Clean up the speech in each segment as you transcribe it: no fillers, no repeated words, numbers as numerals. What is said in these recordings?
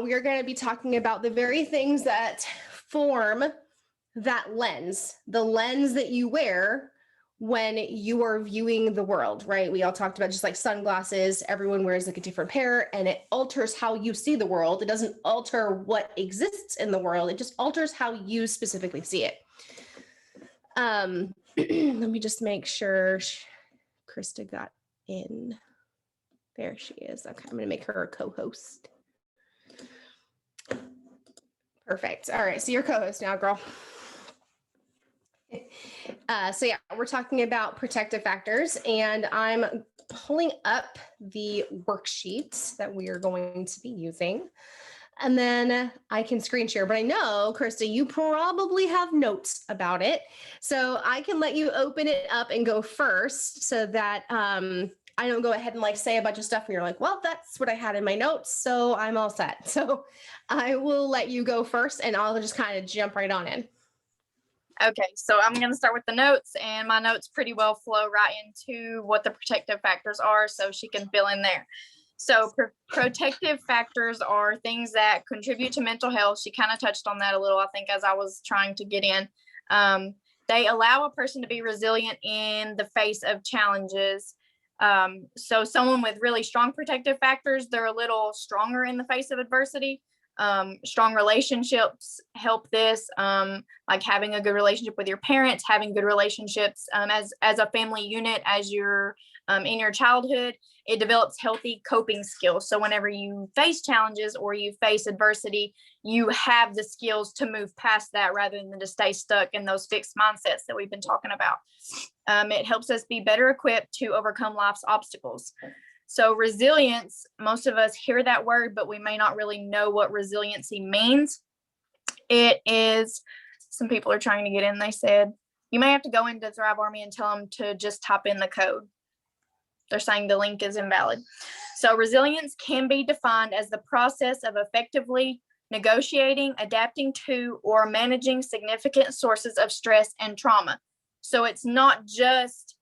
we are going to be talking about the very things that form that lens, the lens that you wear when you are viewing the world, right? We all talked about just like sunglasses, everyone wears like a different pair and it alters how you see the world. It doesn't alter what exists in the world. It just alters how you specifically see it. Let me just make sure Krista got in. There she is. Okay, I'm going to make her a co-host. Perfect. All right, so you're co-host now, girl. So yeah, we're talking about protective factors, and I'm pulling up the worksheet that we are going to be using, and then I can screen share. But I know, Krista, you probably have notes about it, so I can let you open it up and go first, so that I don't go ahead and like say a bunch of stuff and you're like, well, that's what I had in my notes, so I'm all set. So I will let you go first, and I'll just kind of jump right on in. Okay, so I'm going to start with the notes, and my notes pretty well flow right into what the protective factors are, so she can fill in there. So protective factors are things that contribute to mental health. She kind of touched on that a little, I think, as I was trying to get in. They allow a person to be resilient in the face of challenges. So someone with really strong protective factors, they're a little stronger in the face of adversity. Strong relationships help this, like having a good relationship with your parents, having good relationships as a family unit, as you're in your childhood. It develops healthy coping skills. So whenever you face challenges or you face adversity, you have the skills to move past that rather than to stay stuck in those fixed mindsets that we've been talking about. It helps us be better equipped to overcome life's obstacles. So resilience, most of us hear that word, but we may not really know what resiliency means. It is, some people are trying to get in. They said, you may have to go into Thrive Army and tell them to just type in the code. They're saying the link is invalid. So resilience can be defined as the process of effectively negotiating, adapting to, or managing significant sources of stress and trauma. So it's not just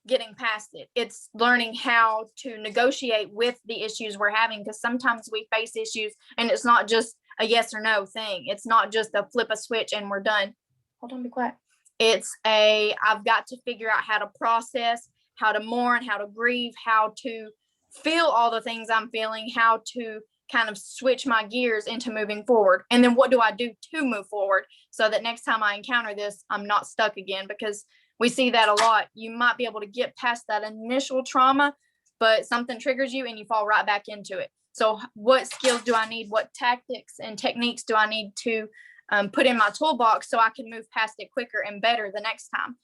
getting past it. It's learning how to negotiate with the issues we're having, because sometimes we face issues and it's not just a yes or no thing. It's not just a flip a switch and we're done. Hold on, be quiet. It's I've got to figure out how to process, how to mourn, how to grieve, how to feel all the things I'm feeling, how to kind of switch my gears into moving forward. And then what do I do to move forward so that next time I encounter this, I'm not stuck again? Because we see that a lot. You might be able to get past that initial trauma, but something triggers you and you fall right back into it. So what skills do I need? What tactics and techniques do I need to put in my toolbox so I can move past it quicker and better the next time?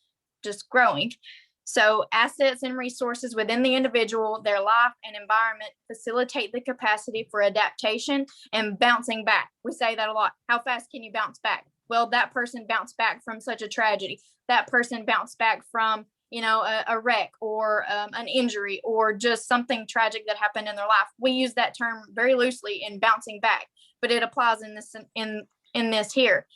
Just growing. So assets and resources within the individual, their life and environment facilitate the capacity for adaptation and bouncing back. We say that a lot. How fast can you bounce back? Well, that person bounced back from such a tragedy. That person bounced back from, a wreck or an injury or just something tragic that happened in their life. We use that term very loosely in bouncing back, but it applies in this here.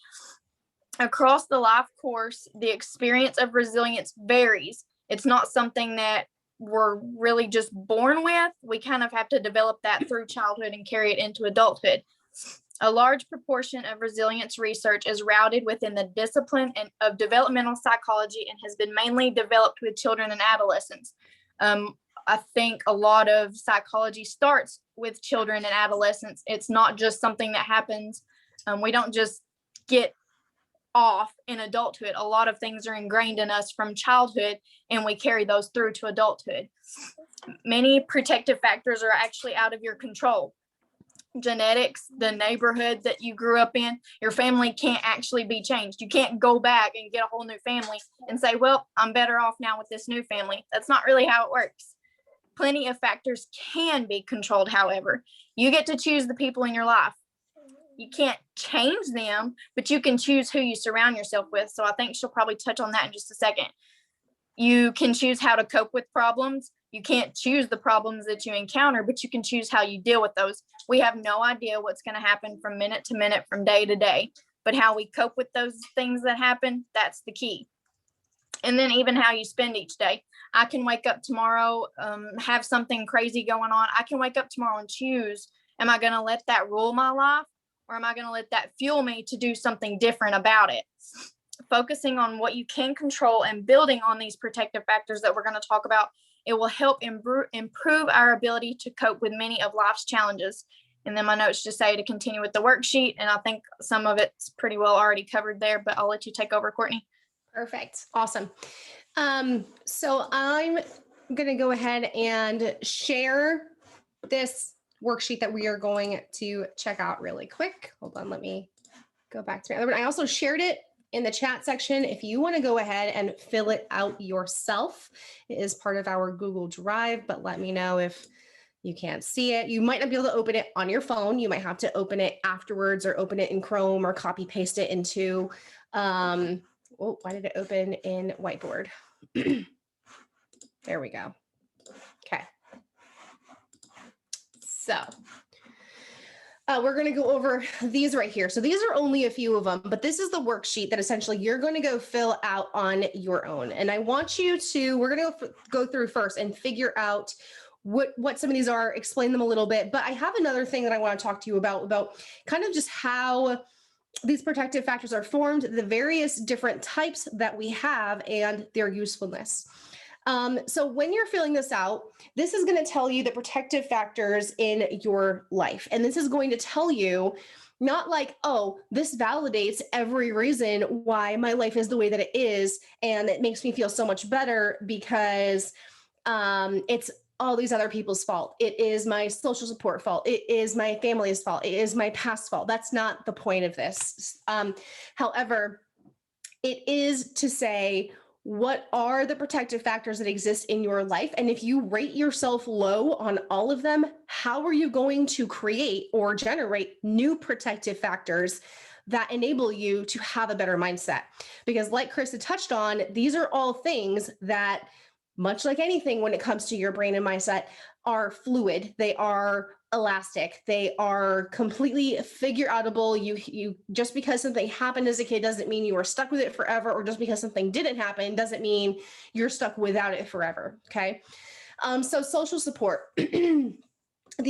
Across the life course, the experience of resilience varies. It's not something that we're really just born with. We kind of have to develop that through childhood and carry it into adulthood. A large proportion of resilience research is routed within the discipline of developmental psychology and has been mainly developed with children and adolescents. I think a lot of psychology starts with children and adolescents. It's not just something that happens. We don't just get off in adulthood. A lot of things are ingrained in us from childhood, and we carry those through to adulthood. Many protective factors are actually out of your control. Genetics, the neighborhood that you grew up in, your family can't actually be changed. You can't go back and get a whole new family and say, well, I'm better off now with this new family. That's not really how it works. Plenty of factors can be controlled, however. You get to choose the people in your life. You can't change them, but you can choose who you surround yourself with. So I think she'll probably touch on that in just a second. You can choose how to cope with problems. You can't choose the problems that you encounter, but you can choose how you deal with those. We have no idea what's going to happen from minute to minute, from day to day, but how we cope with those things that happen, that's the key. And then even how you spend each day. I can wake up tomorrow, have something crazy going on. I can wake up tomorrow and choose Am I going to let that rule my life, or am I going to let that fuel me to do something different about it? Focusing on what you can control and building on these protective factors that we're going to talk about, it will help improve our ability to cope with many of life's challenges. And then my notes just say to continue with the worksheet. And I think some of it's pretty well already covered there, but I'll let you take over, Courtney. Perfect. Awesome. So I'm going to go ahead and share this worksheet that we are going to check out really quick. Hold on. Let me go back to my other one. I also shared it in the chat section. If you want to go ahead and fill it out yourself, it is part of our Google Drive, but let me know if you can't see it. You might not be able to open it on your phone. You might have to open it afterwards or open it in Chrome or copy paste it into, why did it open in Whiteboard? There we go. Okay. So we're going to go over these right here. So these are only a few of them, but this is the worksheet that essentially you're going to go fill out on your own. And I want you to, we're going to go through first and figure out what some of these are, explain them a little bit. But I have another thing that I want to talk to you about kind of just how these protective factors are formed, the various different types that we have, and their usefulness. So when you're filling this out, this is going to tell you the protective factors in your life. And this is going to tell you not like, oh, this validates every reason why my life is the way that it is. And it makes me feel so much better because it's all these other people's fault. It is my social support fault. It is my family's fault. It is my past fault. That's not the point of this. However, it is to say, what are the protective factors that exist in your life? And if you rate yourself low on all of them, how are you going to create or generate new protective factors that enable you to have a better mindset? Because like Chris had touched on, these are all things that, much like anything when it comes to your brain and mindset, are fluid. They are elastic. They are completely figure outable. You just because something happened as a kid doesn't mean you are stuck with it forever, or just because something didn't happen doesn't mean you're stuck without it forever. Okay. So social support, the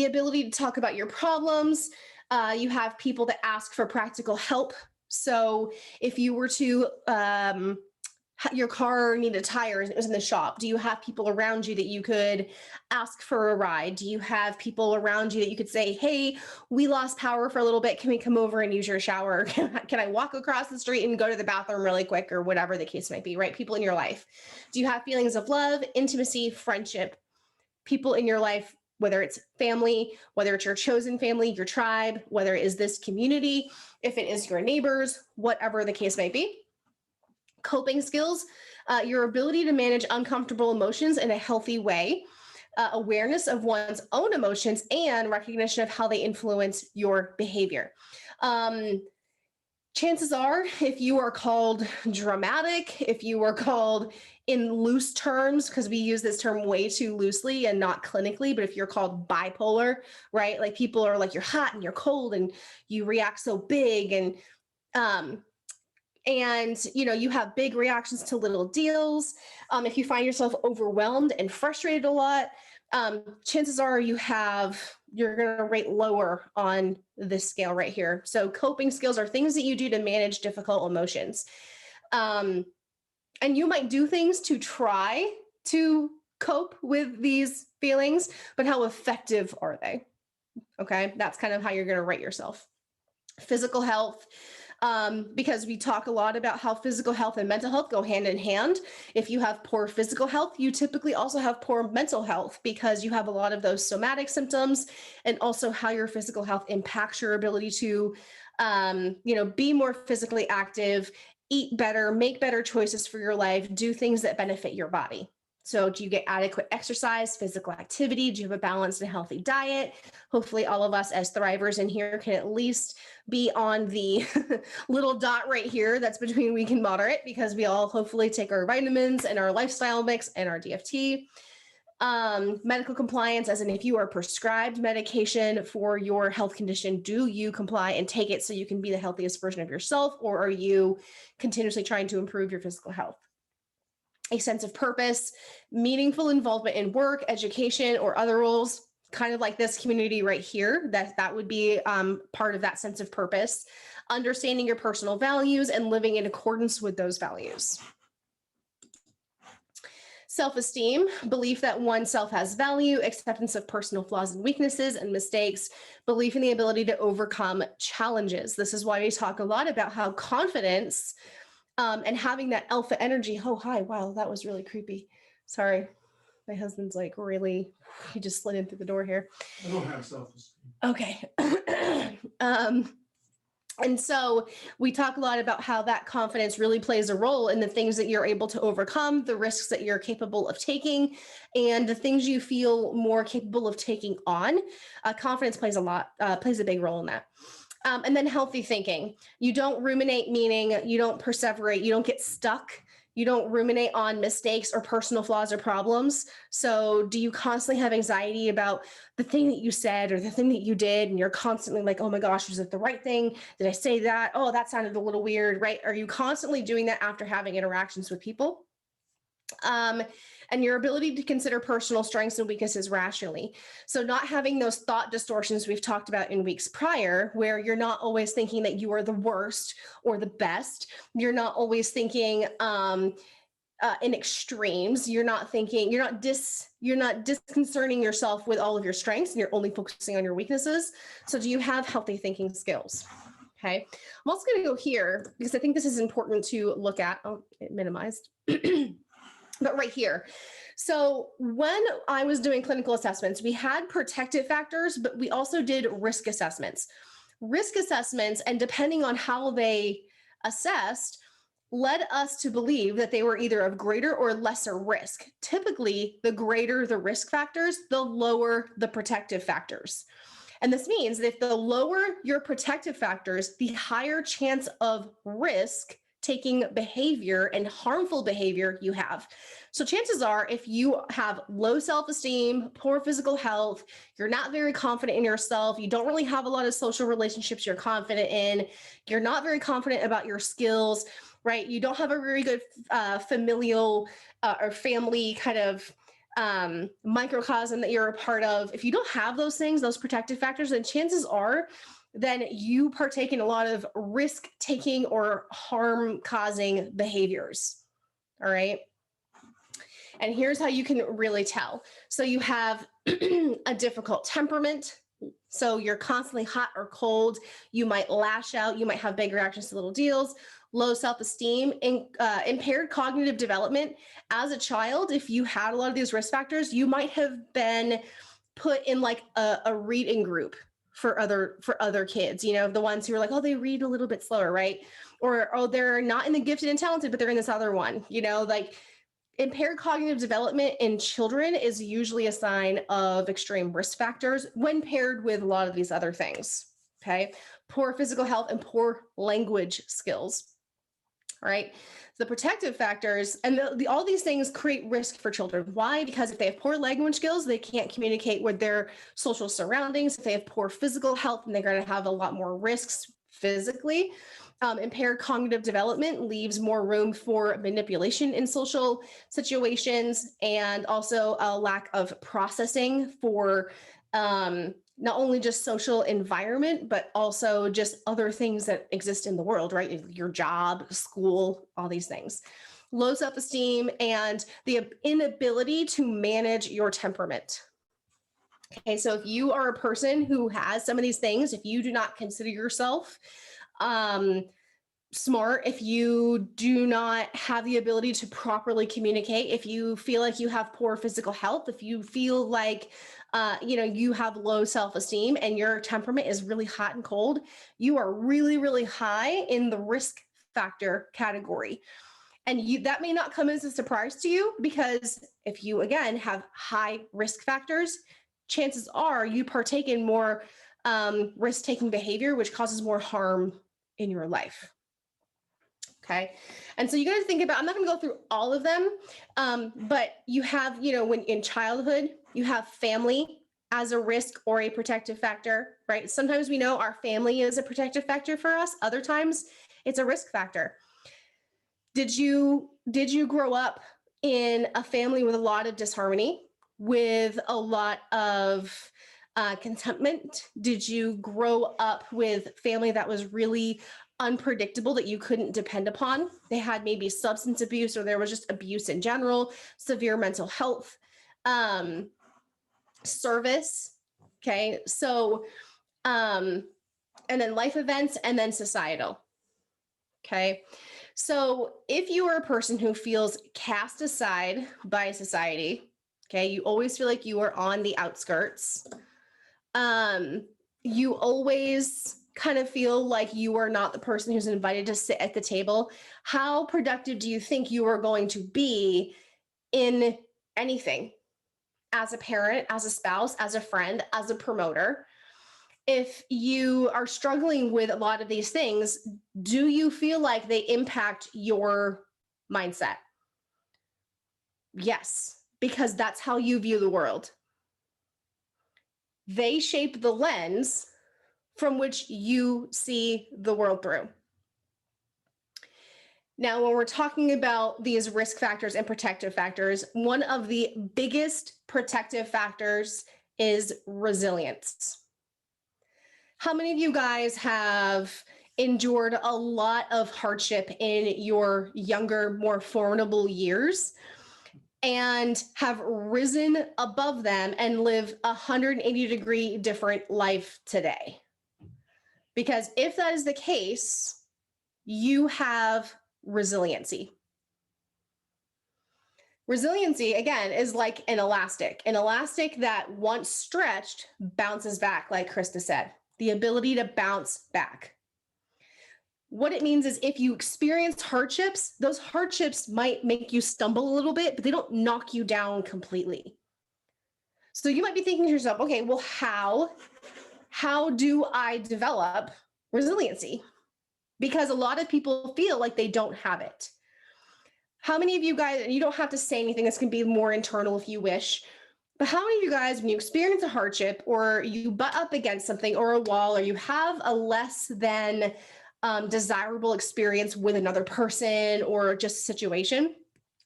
ability to talk about your problems. You have people that ask for practical help. So if you were to, your car needed a tire and it was in the shop, do you have people around you that you could ask for a ride? Do you have people around you that you could say, hey, we lost power for a little bit, can we come over and use your shower? Can I walk across the street and go to the bathroom really quick, or whatever the case might be, right? People in your life. Do you have feelings of love, intimacy, friendship? People in your life, whether it's family, whether it's your chosen family, your tribe, whether it is this community, if it is your neighbors, whatever the case might be. Coping skills, your ability to manage uncomfortable emotions in a healthy way, awareness of one's own emotions, and recognition of how they influence your behavior. Chances are, if you are called dramatic, if you are called in loose terms, because we use this term way too loosely and not clinically, but if you're called bipolar, right? Like people are like, you're hot and you're cold and you react so big, and you have big reactions to little deals. If you find yourself overwhelmed and frustrated a lot, chances are you're going to rate lower on this scale right here. So coping skills are things that you do to manage difficult emotions. And you might do things to try to cope with these feelings, but how effective are they? Okay, that's kind of how you're going to rate yourself. Physical health. Because we talk a lot about how physical health and mental health go hand in hand. If you have poor physical health, you typically also have poor mental health, because you have a lot of those somatic symptoms, and also how your physical health impacts your ability to, be more physically active, eat better, make better choices for your life, do things that benefit your body. So do you get adequate exercise, physical activity? Do you have a balanced and healthy diet? Hopefully all of us as thrivers in here can at least be on the little dot right here that's between weak and moderate, because we all hopefully take our vitamins and our lifestyle mix and our DFT. Medical compliance, as in if you are prescribed medication for your health condition, do you comply and take it so you can be the healthiest version of yourself, or are you continuously trying to improve your physical health? A sense of purpose, meaningful involvement in work, education, or other roles, kind of like this community right here, that would be part of that sense of purpose. Understanding your personal values and living in accordance with those values. Self-esteem, belief that oneself has value, acceptance of personal flaws and weaknesses and mistakes, belief in the ability to overcome challenges. This is why we talk a lot about how confidence and having that alpha energy. Oh, hi. Wow, that was really creepy. Sorry. My husband's like really, he just slid in through the door here. I don't have self-esteem. Okay. And so we talk a lot about how that confidence really plays a role in the things that you're able to overcome, the risks that you're capable of taking, and the things you feel more capable of taking on. Confidence plays a big role in that. And then healthy thinking. You don't ruminate, meaning you don't perseverate, you don't get stuck. You don't ruminate on mistakes or personal flaws or problems. So do you constantly have anxiety about the thing that you said or the thing that you did? And you're constantly like, oh my gosh, was it the right thing? Did I say that? Oh, that sounded a little weird, right? Are you constantly doing that after having interactions with people? And your ability to consider personal strengths and weaknesses rationally. So not having those thought distortions we've talked about in weeks prior, where you're not always thinking that you are the worst or the best. You're not always thinking in extremes. You're not disconcerting yourself with all of your strengths, and you're only focusing on your weaknesses. So do you have healthy thinking skills? Okay. I'm also going to go here because I think this is important to look at. Oh, it minimized. But right here. So when I was doing clinical assessments, we had protective factors, but we also did risk assessments. Risk assessments, and depending on how they assessed, led us to believe that they were either of greater or lesser risk. Typically, the greater the risk factors, the lower the protective factors. And this means that if the lower your protective factors, the higher chance of risk taking behavior and harmful behavior you have. So chances are, if you have low self-esteem, poor physical health, you're not very confident in yourself, you don't really have a lot of social relationships you're confident in, you're not very confident about your skills, right? You don't have a very good familial or family kind of microcosm that you're a part of. If you don't have those things, those protective factors, then chances are then you partake in a lot of risk-taking or harm-causing behaviors, all right? And here's how you can really tell. So you have a difficult temperament. So you're constantly hot or cold. You might lash out. You might have big reactions to little deals. Low self-esteem, impaired cognitive development. As a child, if you had a lot of these risk factors, you might have been put in like a reading group for other kids, you know, the ones who are like, oh, they read a little bit slower, right? Or, oh, they're not in the gifted and talented, but they're in this other one, you know, like impaired cognitive development in children is usually a sign of extreme risk factors when paired with a lot of these other things, okay? Poor physical health and poor language skills, all right? The protective factors and all these things create risk for children. Why? Because if they have poor language skills, they can't communicate with their social surroundings. If they have poor physical health, then they're going to have a lot more risks physically. Impaired cognitive development leaves more room for manipulation in social situations, and also a lack of processing for not only just social environment, but also just other things that exist in the world, right? Your job, school, all these things. Low self-esteem and the inability to manage your temperament. Okay, so if you are a person who has some of these things, if you do not consider yourself smart, if you do not have the ability to properly communicate, if you feel like you have poor physical health, if you feel like you have low self-esteem and your temperament is really hot and cold, you are really, really high in the risk factor category. And that may not come as a surprise to you, because if you, again, have high risk factors, chances are you partake in more risk-taking behavior, which causes more harm in your life. Okay. And so you got to think about, I'm not going to go through all of them, but you have, when in childhood, you have family as a risk or a protective factor, right? Sometimes we know our family is a protective factor for us. Other times it's a risk factor. Did you grow up in a family with a lot of disharmony? with a lot of contentment? Did you grow up with family that was really unpredictable that you couldn't depend upon? They had maybe substance abuse, or there was just abuse in general, severe mental health, um, service. Okay. So, and then life events, and then societal. Okay. So if you are a person who feels cast aside by society, okay, you always feel like you are on the outskirts. You always kind of feel like you are not the person who's invited to sit at the table. How productive do you think you are going to be in anything, as a parent, as a spouse, as a friend, as a promoter? If you are struggling with a lot of these things, do you feel like they impact your mindset? Yes, because that's how you view the world. They shape the lens from which you see the world through. Now, when we're talking about these risk factors and protective factors, one of the biggest protective factors is resilience. How many of you guys have endured a lot of hardship in your younger, more formidable years and have risen above them and live a 180-degree different life today? Because if that is the case, you have resiliency. Resiliency, again, is like an elastic that once stretched bounces back, like Krista said, the ability to bounce back. What it means is if you experience hardships, those hardships might make you stumble a little bit, but they don't knock you down completely. So you might be thinking to yourself, okay, well, how do I develop resiliency? Because a lot of people feel like they don't have it. How many of you guys, and you don't have to say anything, this can be more internal if you wish, but how many of you guys, when you experience a hardship or you butt up against something or a wall, or you have a less than desirable experience with another person or just a situation,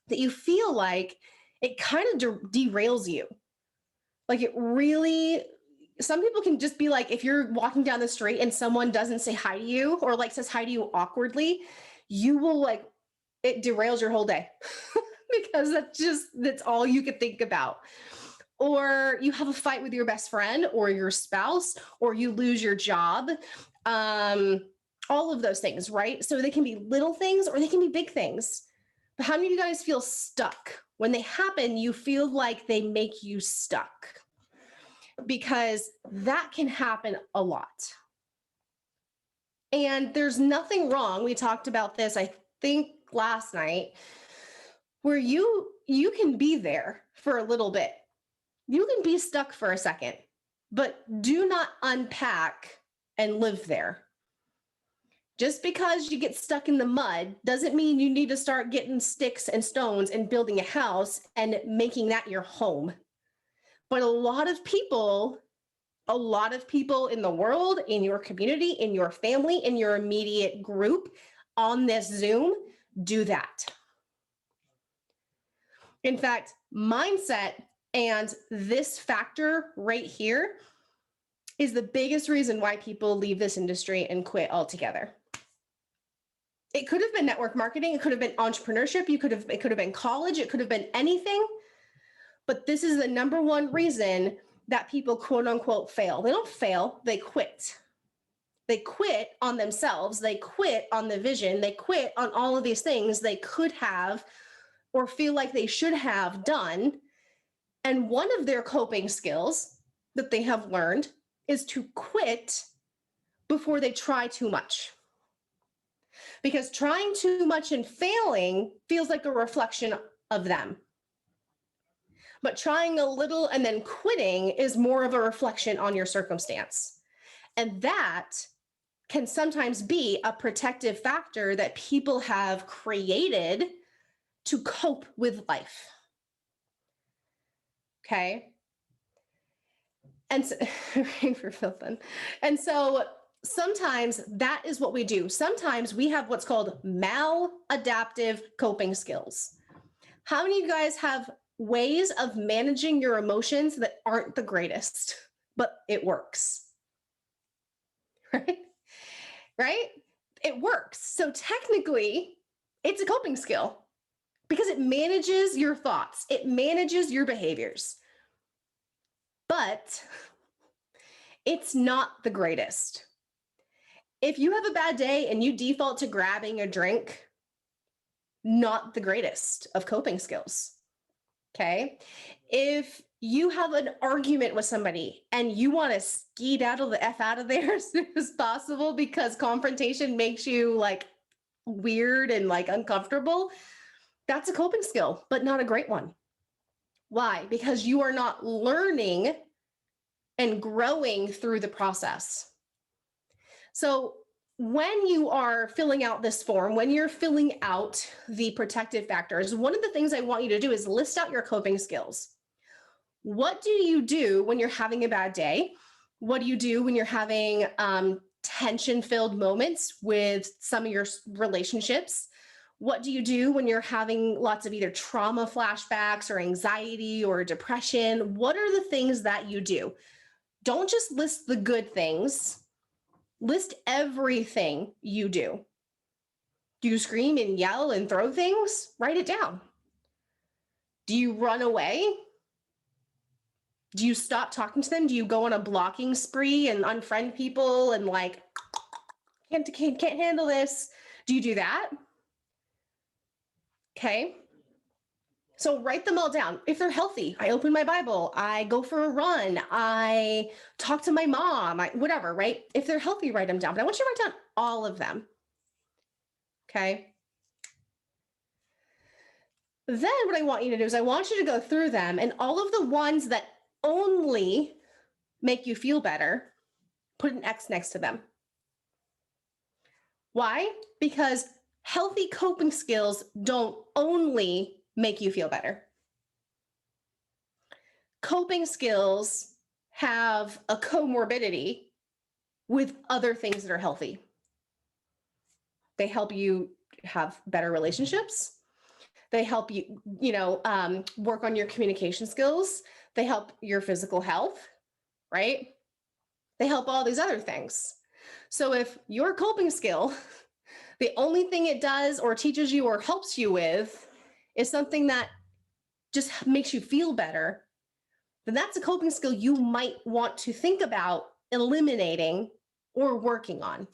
that you feel like it kind of derails you? Like it really, some people can just be like, if you're walking down the street and someone doesn't say hi to you or like says hi to you awkwardly, you will like, it derails your whole day because that's all you could think about. Or you have a fight with your best friend or your spouse, or you lose your job. All of those things, right? So they can be little things or they can be big things. But how many of you guys feel stuck? When they happen, you feel like they make you stuck, because that can happen a lot. And there's nothing wrong. We talked about this, I think last night, where you can be there for a little bit. You can be stuck for a second, but do not unpack and live there. Just because you get stuck in the mud doesn't mean you need to start getting sticks and stones and building a house and making that your home. But a lot of people in the world, in your community, in your family, in your immediate group on this Zoom do that. In fact, mindset and this factor right here is the biggest reason why people leave this industry and quit altogether. It could have been network marketing, it could have been entrepreneurship, it could have been college, it could have been anything. But this is the number one reason that people quote unquote fail. They don't fail, they quit. They quit on themselves, they quit on the vision, they quit on all of these things they could have or feel like they should have done. And one of their coping skills that they have learned is to quit before they try too much. Because trying too much and failing feels like a reflection of them. But trying a little and then quitting is more of a reflection on your circumstance. And that can sometimes be a protective factor that people have created to cope with life. Okay. And so, for Philpin. And so sometimes that is what we do. Sometimes we have what's called maladaptive coping skills. How many of you guys have ways of managing your emotions that aren't the greatest, but it works. Right? Right? It works. So technically, it's a coping skill because it manages your thoughts, it manages your behaviors. But it's not the greatest. If you have a bad day and you default to grabbing a drink, not the greatest of coping skills. Okay. If you have an argument with somebody and you want to skedaddle the F out of there as soon as possible because confrontation makes you like weird and like uncomfortable, that's a coping skill, but not a great one. Why? Because you are not learning and growing through the process. So when you are filling out this form, when you're filling out the protective factors, one of the things I want you to do is list out your coping skills. What do you do when you're having a bad day? What do you do when you're having tension-filled moments with some of your relationships? What do you do when you're having lots of either trauma flashbacks or anxiety or depression? What are the things that you do? Don't just list the good things. List everything you do. Do you scream and yell and throw things? Write it down. Do you run away? Do you stop talking to them? Do you go on a blocking spree and unfriend people and like, can't handle this? Do you do that? Okay. So write them all down. If they're healthy, I open my Bible, I go for a run, I talk to my mom, whatever, right? If they're healthy, write them down. But I want you to write down all of them. Okay. Then what I want you to do is I want you to go through them and all of the ones that only make you feel better, put an X next to them. Why? Because healthy coping skills don't only make you feel better. Coping skills have a comorbidity with other things that are healthy. They help you have better relationships. They help you, work on your communication skills. They help your physical health, right? They help all these other things. So if your coping skill, the only thing it does or teaches you or helps you with is something that just makes you feel better, then that's a coping skill you might want to think about eliminating or working on,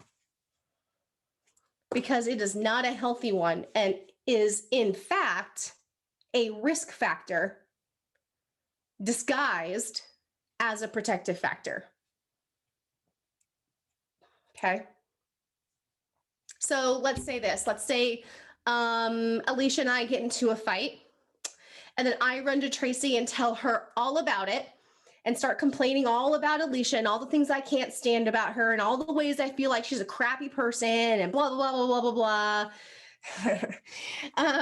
because it is not a healthy one and is in fact a risk factor disguised as a protective factor. Okay. So let's say this. Let's say Alicia and I get into a fight, and then I run to Tracy and tell her all about it and start complaining all about Alicia and all the things I can't stand about her and all the ways I feel like she's a crappy person and blah, blah, blah, blah, blah, blah,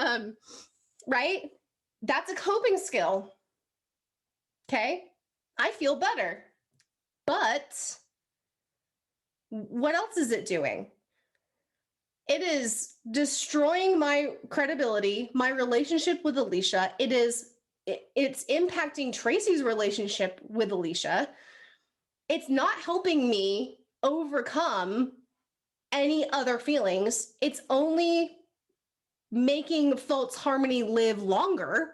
blah. Right? That's a coping skill. Okay. I feel better. But what else is it doing? It is destroying my credibility, my relationship with Alicia. It's impacting Tracy's relationship with Alicia. It's not helping me overcome any other feelings. It's only making false harmony live longer,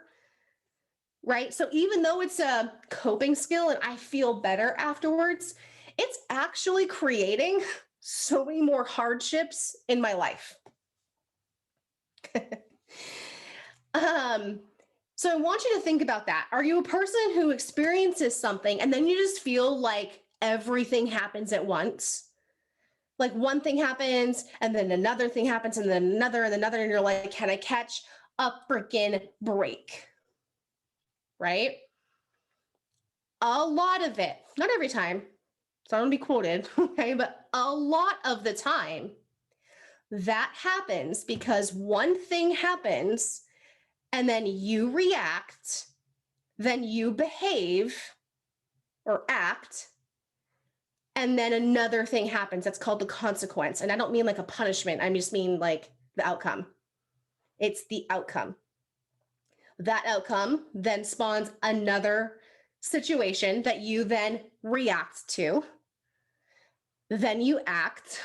right? So even though it's a coping skill and I feel better afterwards, it's actually creating so many more hardships in my life. So I want you to think about that. Are you a person who experiences something and then you just feel like everything happens at once? Like one thing happens and then another thing happens and then another and another, and you're like, can I catch a freaking break? Right? A lot of it, not every time, so I don't want to be quoted, okay, but a lot of the time that happens because one thing happens and then you react, then you behave or act, and then another thing happens. That's called the consequence. And I don't mean like a punishment. I just mean like the outcome. It's the outcome. That outcome then spawns another situation that you then react to. Then you act,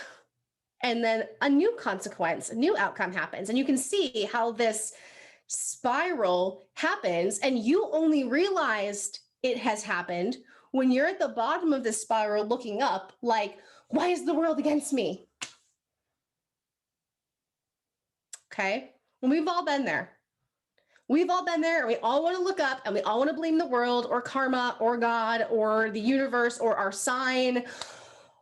and then a new consequence, a new outcome happens. And you can see how this spiral happens, and you only realized it has happened when you're at the bottom of this spiral looking up, like, why is the world against me? Okay. And we've all been there. We've all been there, and we all want to look up, and we all want to blame the world or karma or God or the universe or our sign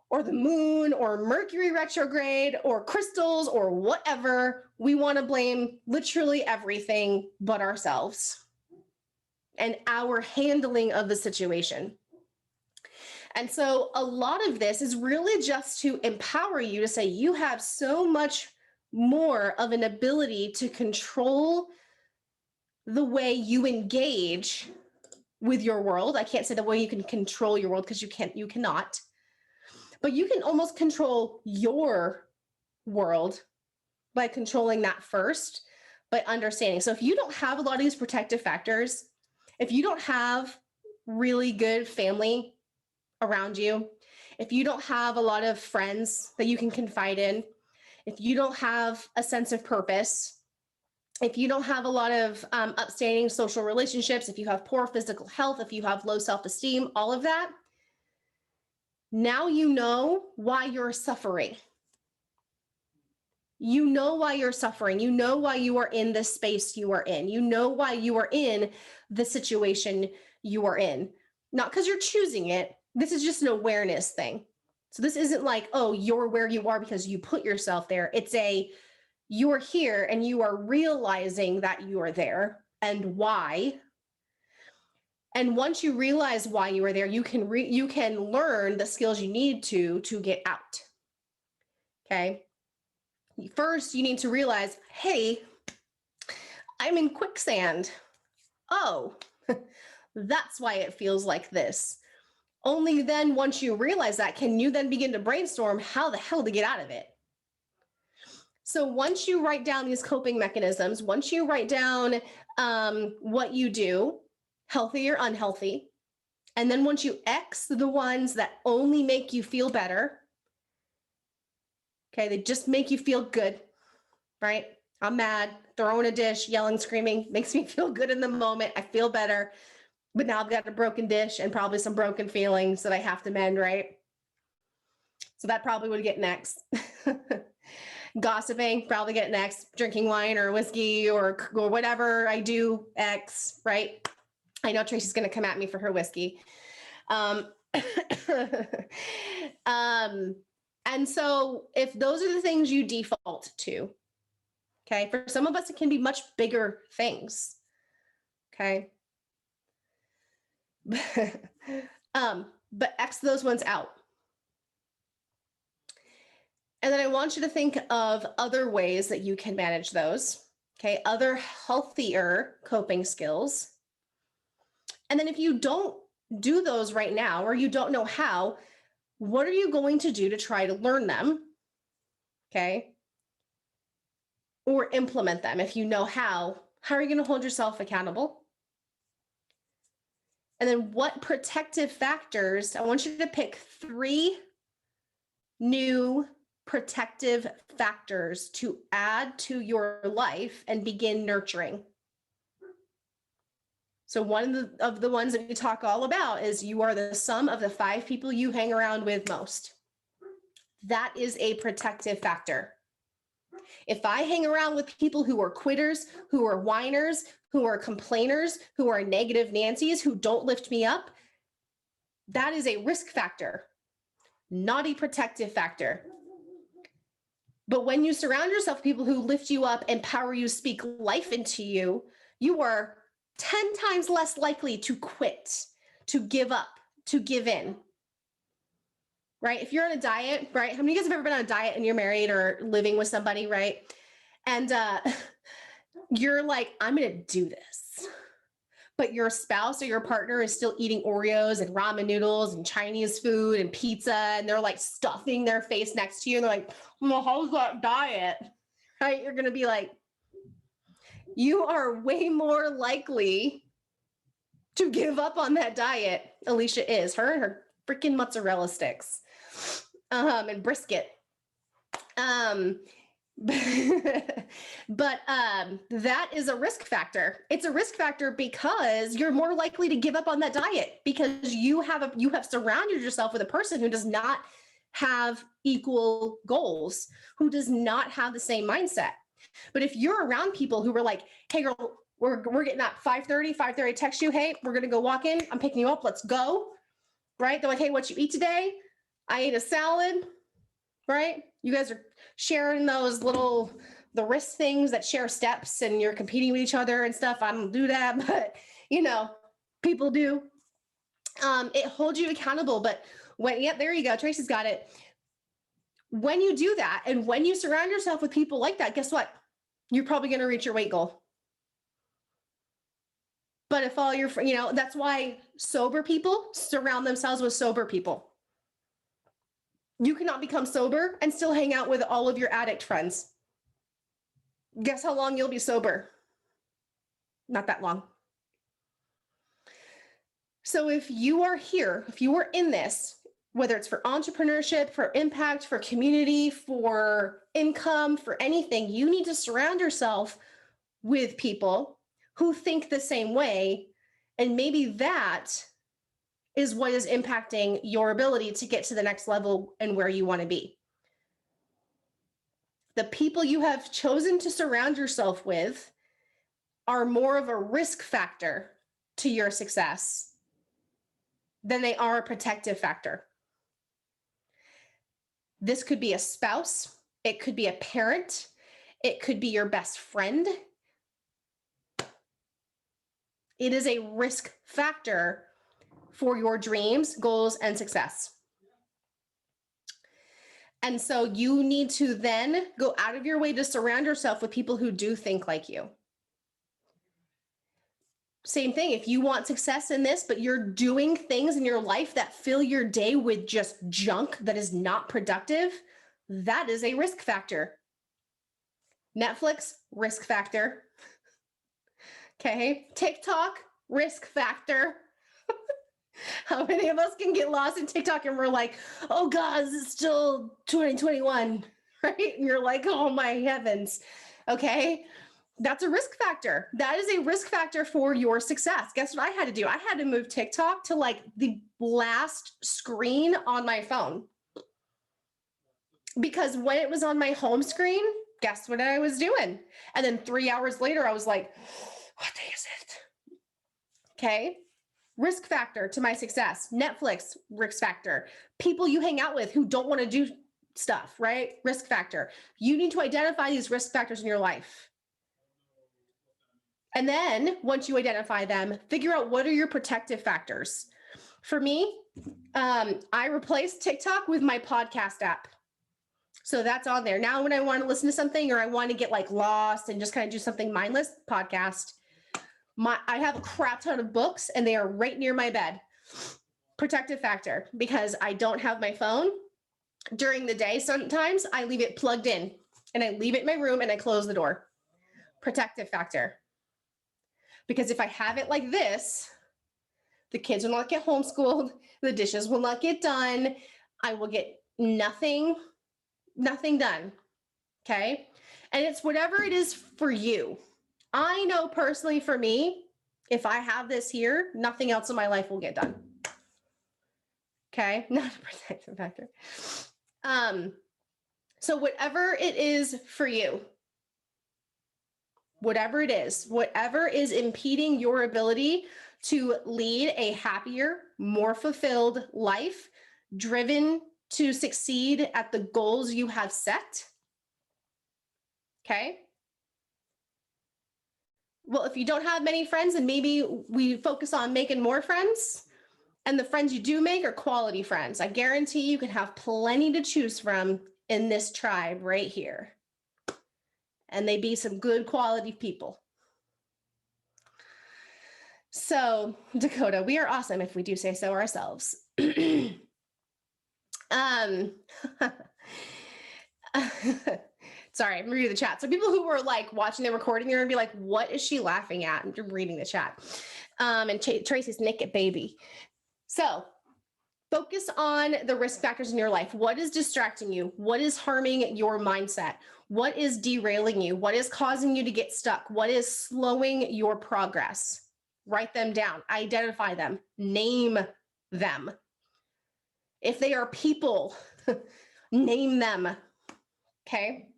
or the moon or Mercury retrograde or crystals or whatever. We want to blame literally everything but ourselves and our handling of the situation. And so a lot of this is really just to empower you to say you have so much more of an ability to control the way you engage with your world. I can't say the way you can control your world, because you cannot. But you can almost control your world by controlling that first, by understanding. So if you don't have a lot of these protective factors, if you don't have really good family around you, if you don't have a lot of friends that you can confide in, if you don't have a sense of purpose, if you don't have a lot of upstanding social relationships, if you have poor physical health, if you have low self-esteem, all of that, now you know why you're suffering. You know why you're suffering. You know why you are in the space you are in. You know why you are in the situation you are in. Not because you're choosing it. This is just an awareness thing. So this isn't like, oh, you're where you are because you put yourself there. It's you're here and you are realizing that you are there and why. And once you realize why you are there, you can learn the skills you need to get out. Okay. First, you need to realize, hey, I'm in quicksand. Oh, that's why it feels like this. Only then, once you realize that, can you then begin to brainstorm how the hell to get out of it. So once you write down these coping mechanisms, once you write down what you do, healthy or unhealthy, and then once you X the ones that only make you feel better, okay, they just make you feel good, right? I'm mad, throwing a dish, yelling, screaming, makes me feel good in the moment. I feel better, but now I've got a broken dish and probably some broken feelings that I have to mend, right? So that probably would get next. Gossiping, probably get next. Drinking wine or whiskey or whatever I do, X, right? I know Tracy's going to come at me for her whiskey. And so if those are the things you default to, okay, for some of us, it can be much bigger things. Okay. But X those ones out. And then I want you to think of other ways that you can manage those. Okay. Other healthier coping skills. And then if you don't do those right now, or you don't know how, what are you going to do to try to learn them? Okay. Or implement them. If you know how are you going to hold yourself accountable? And then what protective factors, I want you to pick 3 new protective factors to add to your life and begin nurturing. So one of the ones that we talk all about is you are the sum of the 5 people you hang around with most. That is a protective factor. If I hang around with people who are quitters, who are whiners, who are complainers, who are negative Nancy's, who don't lift me up, that is a risk factor, not a protective factor. But when you surround yourself with people who lift you up, empower you, speak life into you, you are 10 times less likely to quit, to give up, to give in. Right? If you're on a diet, right? How many of you guys have ever been on a diet and you're married or living with somebody, right? And you're like, I'm going to do this. But your spouse or your partner is still eating Oreos and ramen noodles and Chinese food and pizza, and they're like stuffing their face next to you. And they're like, well, how's that diet? Right? You're going to be like, you are way more likely to give up on that diet. Alicia is. Her and her freaking mozzarella sticks and brisket. But that is a risk factor. It's a risk factor because you're more likely to give up on that diet because you have surrounded yourself with a person who does not have equal goals, who does not have the same mindset. But if you're around people who were like, hey girl, we're getting up 5:30 text you, hey, we're gonna go walk in, I'm picking you up, let's go. Right? They're like, hey, what you eat today? I ate a salad. Right? You guys are sharing the wrist things that share steps and you're competing with each other and stuff. I don't do that, but people do. It holds you accountable. But there you go. Tracy's got it. When you do that and when you surround yourself with people like that, guess what? You're probably going to reach your weight goal. But if all your, that's why sober people surround themselves with sober people. You cannot become sober and still hang out with all of your addict friends. Guess how long you'll be sober? Not that long. So if you are here, if you are in this, whether it's for entrepreneurship, for impact, for community, for income, for anything, you need to surround yourself with people who think the same way. And maybe that is what is impacting your ability to get to the next level and where you want to be. The people you have chosen to surround yourself with are more of a risk factor to your success than they are a protective factor. This could be a spouse, it could be a parent, it could be your best friend. It is a risk factor for your dreams, goals, and success. And so you need to then go out of your way to surround yourself with people who do think like you. Same thing, if you want success in this, but you're doing things in your life that fill your day with just junk that is not productive, that is a risk factor. Netflix, risk factor. Okay, TikTok, risk factor. How many of us can get lost in TikTok and we're like, oh God, this is still 2021, right? And you're like, oh my heavens. Okay, that's a risk factor. That is a risk factor for your success. Guess what I had to do? I had to move TikTok to like the last screen on my phone. Because when it was on my home screen, guess what I was doing? And then 3 hours later, I was like, what day is it? Okay. Risk factor to my success. Netflix, risk factor. People you hang out with who don't want to do stuff, right? Risk factor. You need to identify these risk factors in your life. And then once you identify them, figure out what are your protective factors. For me, I replaced TikTok with my podcast app. So that's on there. Now, when I want to listen to something or I want to get like lost and just kind of do something mindless, podcast. I have a crap ton of books and they are right near my bed. Protective factor, because I don't have my phone during the day. Sometimes I leave it plugged in and I leave it in my room and I close the door. Protective factor. Because if I have it like this, the kids will not get homeschooled. The dishes will not get done. I will get nothing done. Okay. And it's whatever it is for you. I know personally for me, if I have this here, nothing else in my life will get done. Okay. Not a protective factor. So whatever it is for you, whatever it is, whatever is impeding your ability to lead a happier, more fulfilled life, driven to succeed at the goals you have set. Okay. Well, if you don't have many friends, then maybe we focus on making more friends. And the friends you do make are quality friends. I guarantee you can have plenty to choose from in this tribe right here. And they be some good quality people. So, Dakota, we are awesome if we do say so ourselves. Sorry, I'm reading the chat. So people who were like watching the recording, they're gonna be like, what is she laughing at? I'm reading the chat. And Tracy's naked baby. So focus on the risk factors in your life. What is distracting you? What is harming your mindset? What is derailing you? What is causing you to get stuck? What is slowing your progress? Write them down, identify them, name them. If they are people, name them, okay?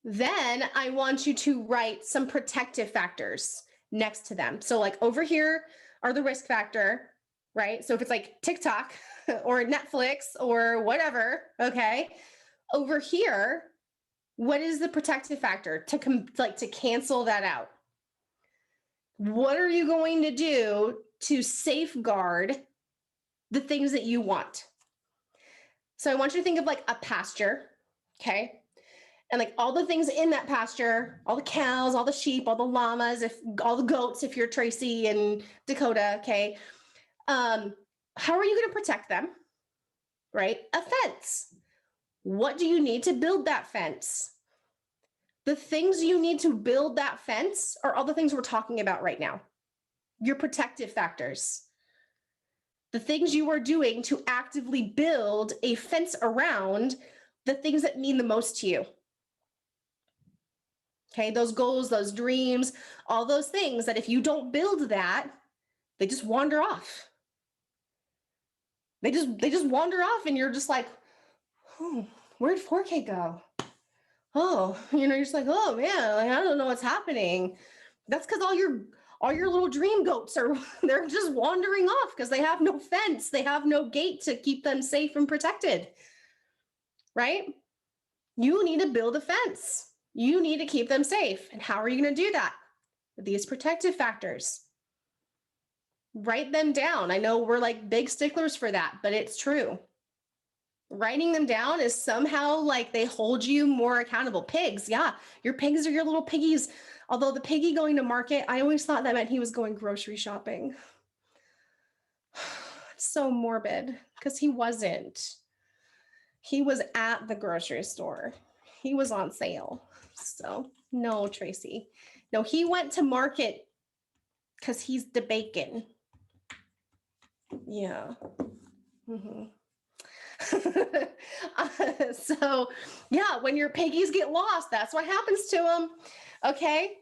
Then I want you to write some protective factors next to them. So like over here are the risk factor, right? So if it's like TikTok or Netflix or whatever, okay? Over here, what is the protective factor to cancel that out? What are you going to do to safeguard the things that you want? So I want you to think of like a pasture, okay? And like all the things in that pasture, all the cows, all the sheep, all the llamas, all the goats, if you're Tracy and Dakota, okay? How are you going to protect them? Right? A fence. What do you need to build that fence? The things you need to build that fence are all the things we're talking about right now. Your protective factors. The things you are doing to actively build a fence around the things that mean the most to you. Okay, those goals, those dreams, all those things that if you don't build that, they just wander off. They just wander off and you're just like, oh, where'd 4K go? Oh, you're just like, oh man, like, I don't know what's happening. That's because all your little dream goats are they're just wandering off because they have no fence, they have no gate to keep them safe and protected. Right? You need to build a fence. You need to keep them safe. And how are you going to do that? With these protective factors. Write them down. I know we're like big sticklers for that, but it's true. Writing them down is somehow like they hold you more accountable. Pigs, yeah, your pigs are your little piggies. Although the piggy going to market, I always thought that meant he was going grocery shopping. So morbid because he wasn't. He was at the grocery store. He was on sale. So no, Tracy. No, he went to market because he's the bacon. Yeah. Mm-hmm. So yeah, when your piggies get lost, that's what happens to them. Okay.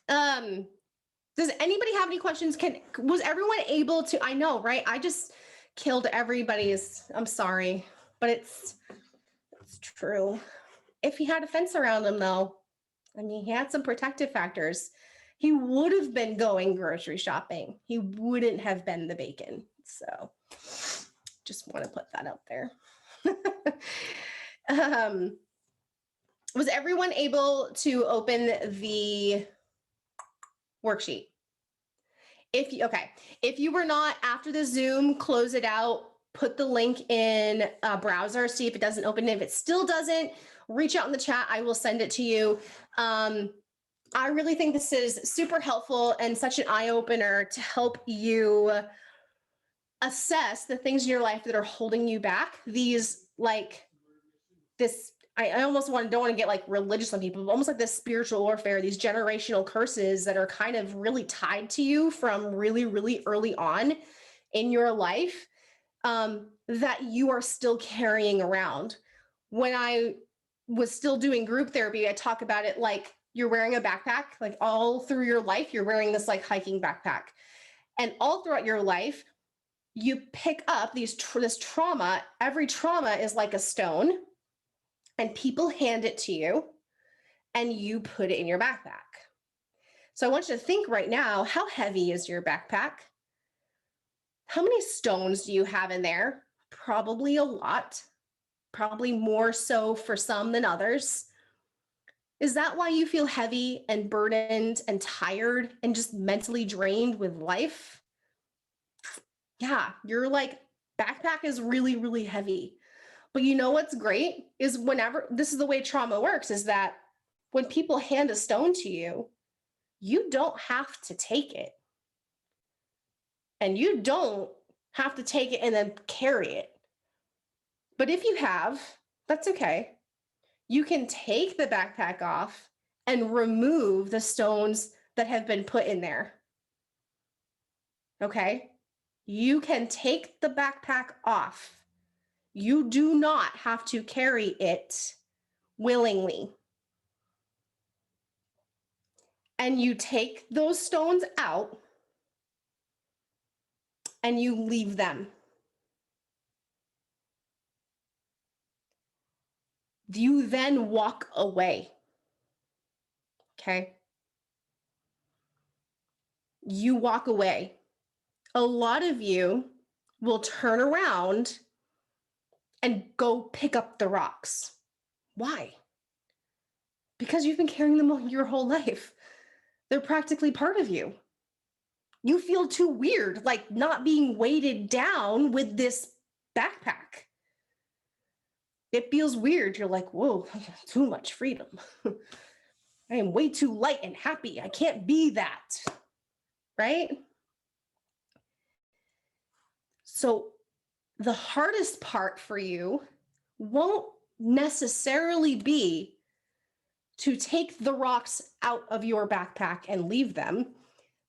Does anybody have any questions? Was everyone able to, I know, right? I just killed everybody's, I'm sorry, but it's true. If he had a fence around him though, I mean, he had some protective factors. He would have been going grocery shopping. He wouldn't have been the bacon. So just want to put that out there. Was everyone able to open the worksheet? If you were not, after the Zoom, close it out, put the link in a browser, see if it doesn't open. If it still doesn't, reach out in the chat. I will send it to you. I really think this is super helpful and such an eye-opener to help you assess the things in your life that are holding you back. These like this, I almost don't want to get like religious on people, but almost like this spiritual warfare, these generational curses that are kind of really tied to you from really, really early on in your life, that you are still carrying around. When I was still doing group therapy, I talk about it like you're wearing a backpack, like all through your life, you're wearing this like hiking backpack. And all throughout your life, you pick up this trauma. Every trauma is like a stone, and people hand it to you, and you put it in your backpack. So I want you to think right now, how heavy is your backpack? How many stones do you have in there? Probably a lot, probably more so for some than others. Is that why you feel heavy and burdened and tired and just mentally drained with life? Yeah, your like backpack is really, really heavy. But you know what's great is whenever, this is the way trauma works, is that when people hand a stone to you, you don't have to take it. And you don't have to take it and then carry it. But if you have, that's okay. You can take the backpack off and remove the stones that have been put in there. Okay? You can take the backpack off. You do not have to carry it willingly. And you take those stones out and you leave them. You then walk away. Okay? You walk away. A lot of you will turn around and go pick up the rocks. Why? Because you've been carrying them your whole life. They're practically part of you. You feel too weird, like not being weighted down with this backpack. It feels weird. You're like, whoa, too much freedom. I am way too light and happy. I can't be that. Right? So the hardest part for you won't necessarily be to take the rocks out of your backpack and leave them.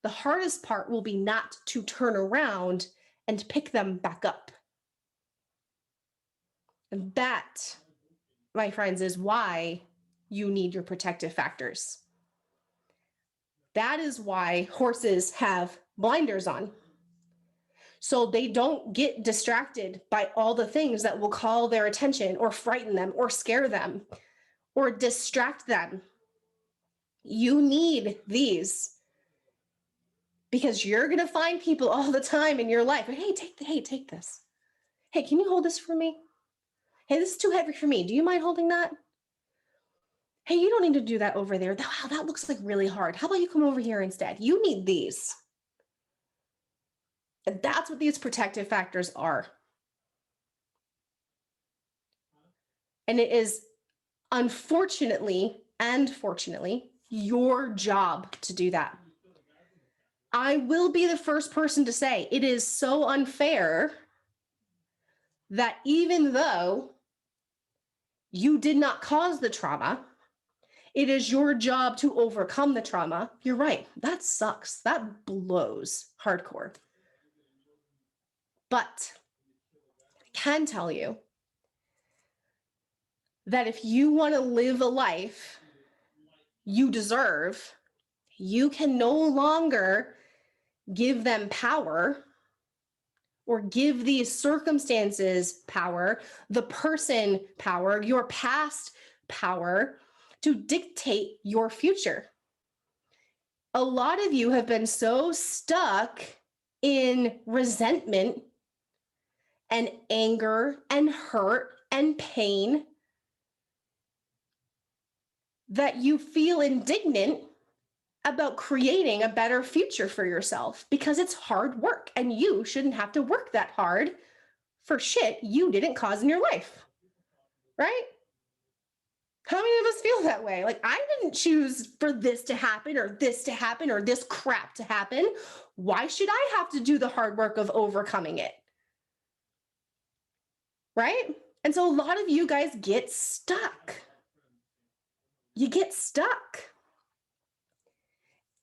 The hardest part will be not to turn around and pick them back up. And that, my friends, is why you need your protective factors. That is why horses have blinders on. So they don't get distracted by all the things that will call their attention or frighten them or scare them or distract them. You need these because you're going to find people all the time in your life. Hey, take this. Hey, can you hold this for me? Hey, this is too heavy for me. Do you mind holding that? Hey, you don't need to do that over there. Wow, that looks like really hard. How about you come over here instead? You need these. And that's what these protective factors are. And it is unfortunately and fortunately your job to do that. I will be the first person to say it is so unfair that even though you did not cause the trauma, it is your job to overcome the trauma. You're right. That sucks. That blows hardcore. But I can tell you that if you want to live a life you deserve, you can no longer give them power or give these circumstances power, the person power, your past power to dictate your future. A lot of you have been so stuck in resentment and anger and hurt and pain that you feel indignant about creating a better future for yourself because it's hard work and you shouldn't have to work that hard for shit you didn't cause in your life, right? How many of us feel that way? Like, I didn't choose for this to happen or this to happen or this crap to happen. Why should I have to do the hard work of overcoming it? Right? And so a lot of you guys get stuck. You get stuck.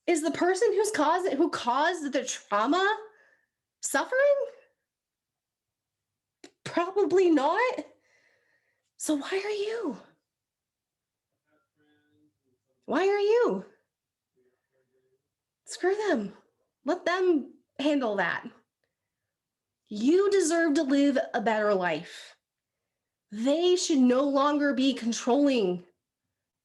Is the person who caused the trauma suffering? Probably not. So why are you? Why are you? Screw them. Let them handle that. You deserve to live a better life. They should no longer be controlling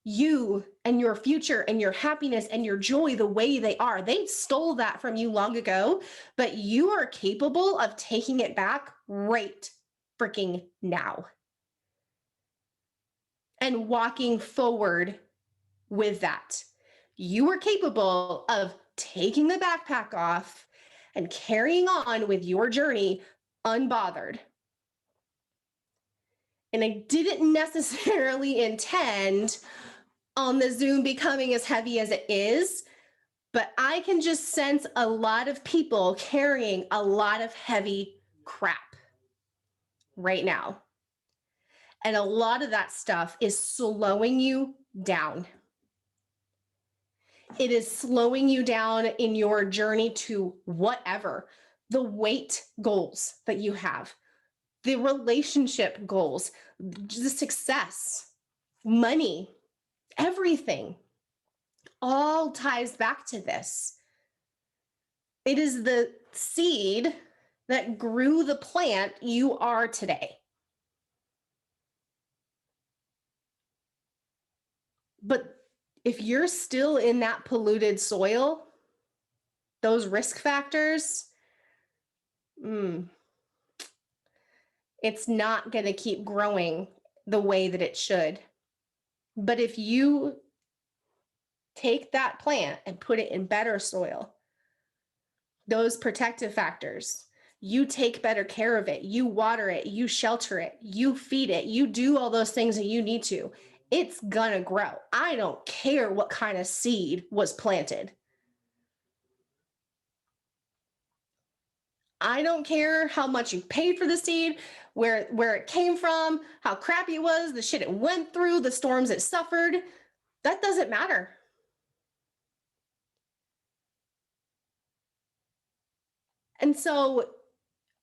you and your future and your happiness and your joy the way they are. They stole that from you long ago, but you are capable of taking it back right freaking now and walking forward with that. You are capable of taking the backpack off and carrying on with your journey unbothered. And I didn't necessarily intend on the Zoom becoming as heavy as it is, but I can just sense a lot of people carrying a lot of heavy crap right now. And a lot of that stuff is slowing you down. It is slowing you down in your journey to whatever the weight goals that you have, the relationship goals, the success, money, everything all ties back to this. It is the seed that grew the plant you are today. But if you're still in that polluted soil, those risk factors, it's not going to keep growing the way that it should. But if you take that plant and put it in better soil, those protective factors, you take better care of it, you water it, you shelter it, you feed it, you do all those things that you need to, it's gonna grow. I don't care what kind of seed was planted. I don't care how much you paid for the seed, where it came from, how crappy it was, the shit it went through, the storms it suffered. That doesn't matter. And so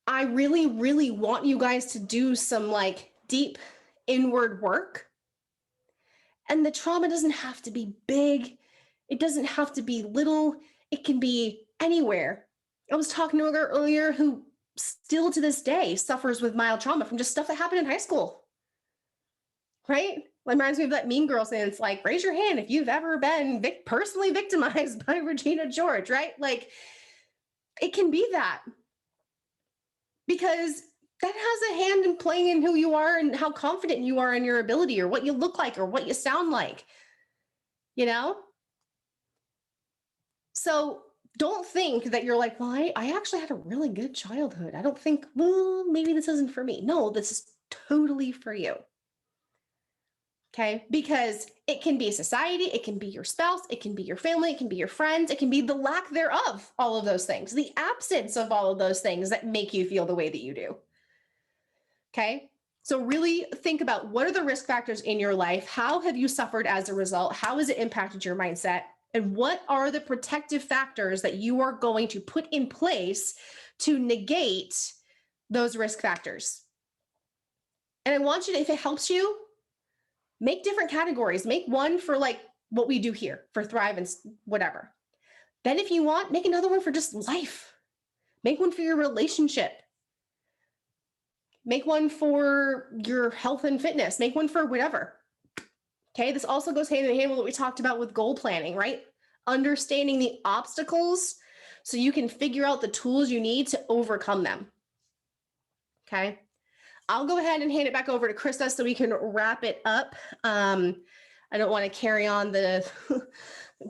I really, really want you guys to do some like deep inward work. And the trauma doesn't have to be big. It doesn't have to be little. It can be anywhere. I was talking to a girl earlier who still to this day suffers with mild trauma from just stuff that happened in high school. Right? It reminds me of that Mean Girl saying, it's like, raise your hand if you've ever been personally victimized by Regina George, right? Like, it can be that. Because that has a hand in playing in who you are and how confident you are in your ability or what you look like or what you sound like, you know? So don't think that you're like, well, I actually had a really good childhood. I don't think, well, maybe this isn't for me. No, this is totally for you. Okay? Because it can be society, it can be your spouse, it can be your family, it can be your friends, it can be the lack thereof, all of those things, the absence of all of those things that make you feel the way that you do. Okay? So really think about, what are the risk factors in your life? How have you suffered as a result? How has it impacted your mindset? And what are the protective factors that you are going to put in place to negate those risk factors? And I want you to, if it helps you, make different categories. Make one for like what we do here for Thrive and whatever. Then if you want, make another one for just life. Make one for your relationship. Make one for your health and fitness. Make one for whatever. Okay, this also goes hand in hand with what we talked about with goal planning, right? Understanding the obstacles so you can figure out the tools you need to overcome them. Okay, I'll go ahead and hand it back over to Krista so we can wrap it up. I don't want to carry on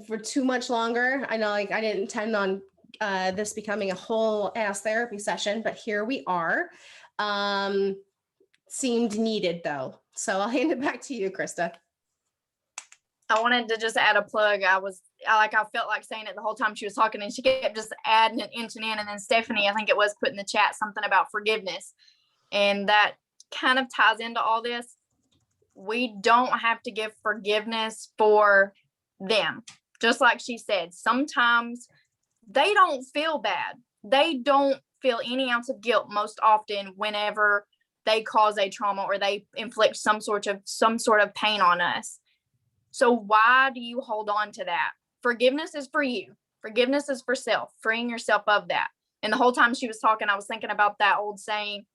for too much longer. I know, like, I didn't intend on this becoming a whole ass therapy session, but here we are. Seemed needed though. So I'll hand it back to you, Krista. I wanted to just add a plug. I felt like saying it the whole time she was talking, and she kept just adding and inching in. And then Stephanie, I think it was, put in the chat something about forgiveness. And that kind of ties into all this. We don't have to give forgiveness for them. Just like she said, sometimes they don't feel bad. They don't feel any ounce of guilt most often whenever they cause a trauma or they inflict some sort of pain on us. So why do you hold on to that? Forgiveness is for you. Forgiveness is for self, freeing yourself of that. And the whole time she was talking, I was thinking about that old saying,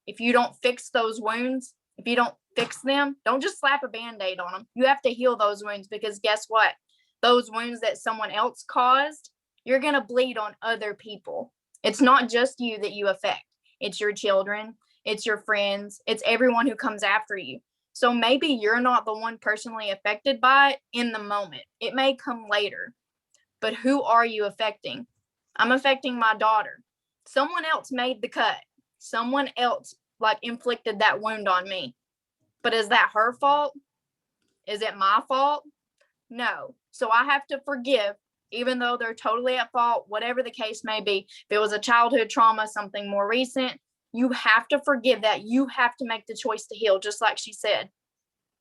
if you don't fix those wounds, if you don't fix them, don't just slap a Band-Aid on them. You have to heal those wounds, because guess what? Those wounds that someone else caused, you're going to bleed on other people. It's not just you that you affect. It's your children. It's your friends. It's everyone who comes after you. So maybe you're not the one personally affected by it in the moment. It may come later. But who are you affecting? I'm affecting my daughter. Someone else made the cut. Someone else inflicted that wound on me. But is that her fault? Is it my fault? No. So I have to forgive, even though they're totally at fault, whatever the case may be. If it was a childhood trauma, something more recent, You have to forgive that. You have to make the choice to heal, just like she said.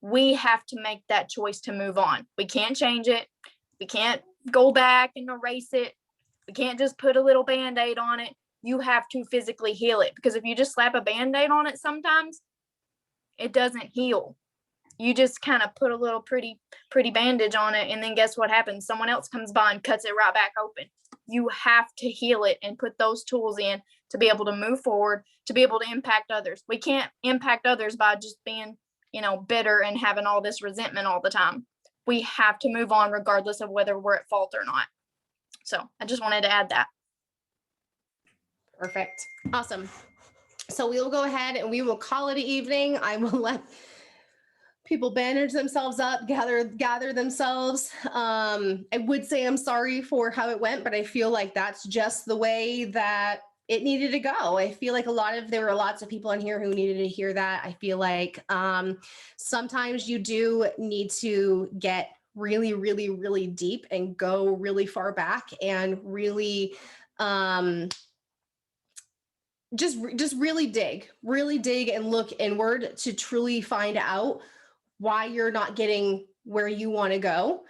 We have to make that choice to move on. We can't change it. We can't go back and erase it. We can't just put a little Band-Aid on it. You have to physically heal it, because if you just slap a Band-Aid on it, sometimes it doesn't heal. You just kind of put a little pretty bandage on it, and then guess what happens? Someone else comes by and cuts it right back open. You have to heal it and put those tools in to be able to move forward, to be able to impact others. We can't impact others by just being, bitter and having all this resentment all the time. We have to move on regardless of whether we're at fault or not. So I just wanted to add that. Perfect. Awesome. So we will go ahead and we will call it an evening. I will let people bandage themselves up, gather themselves. I would say I'm sorry for how it went, but I feel like that's just the way that it needed to go. I feel like there were lots of people in here who needed to hear that. I feel like sometimes you do need to get really, really, really deep and go really far back and really just really dig and look inward to truly find out why you're not getting where you want to go.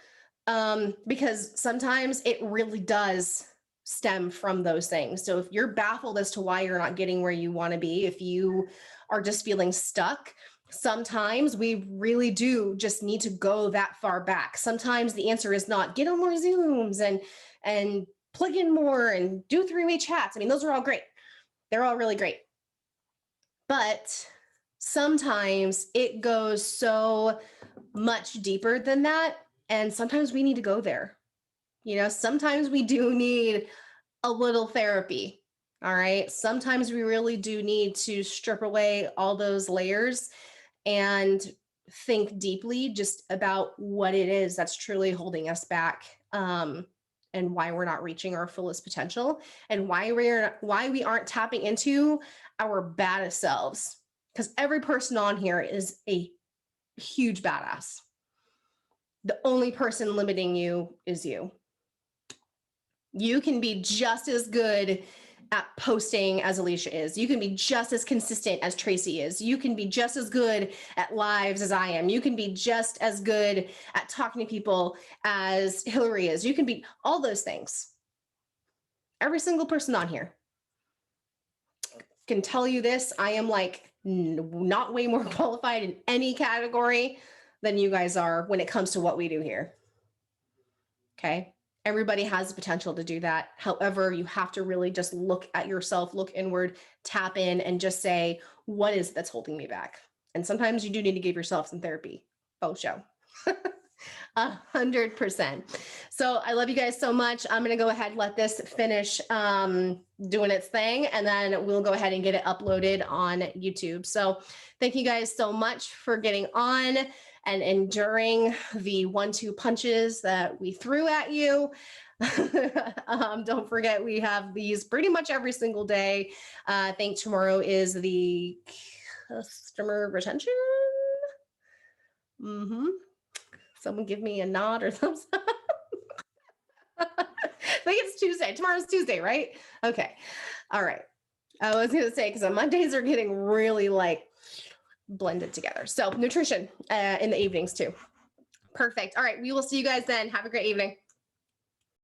Because sometimes it really does stem from those things. So if you're baffled as to why you're not getting where you want to be, if you are just feeling stuck, sometimes we really do just need to go that far back. Sometimes the answer is not get on more Zooms and plug in more and do 3-way chats. I mean, those are all great. They're all really great. But sometimes it goes so much deeper than that. And sometimes we need to go there. Sometimes we do need a little therapy. All right. Sometimes we really do need to strip away all those layers and think deeply just about what it is that's truly holding us back, and why we're not reaching our fullest potential, and why we aren't tapping into our baddest selves. Because every person on here is a huge badass. The only person limiting you is you. You can be just as good at posting as Alicia is. You can be just as consistent as Tracy is. You can be just as good at lives as I am. You can be just as good at talking to people as Hillary is. You can be all those things. Every single person on here can tell you this. I am like not way more qualified in any category than you guys are when it comes to what we do here. Okay. Everybody has the potential to do that. However, you have to really just look at yourself, look inward, tap in, and just say, what is that's holding me back? And sometimes you do need to give yourself some therapy. Faux show. 100%. So I love you guys so much. I'm going to go ahead and let this finish doing its thing, and then we'll go ahead and get it uploaded on YouTube. So thank you guys so much for getting on and enduring the 1-2 punches that we threw at you. Don't forget, we have these pretty much every single day. I think tomorrow is the customer retention. Someone give me a nod or thumbs up. I think it's Tuesday. Tomorrow's Tuesday, right? Okay. All right. I was going to say, because Mondays are getting really blended together. So nutrition in the evenings too. Perfect. All right. We will see you guys then. Have a great evening.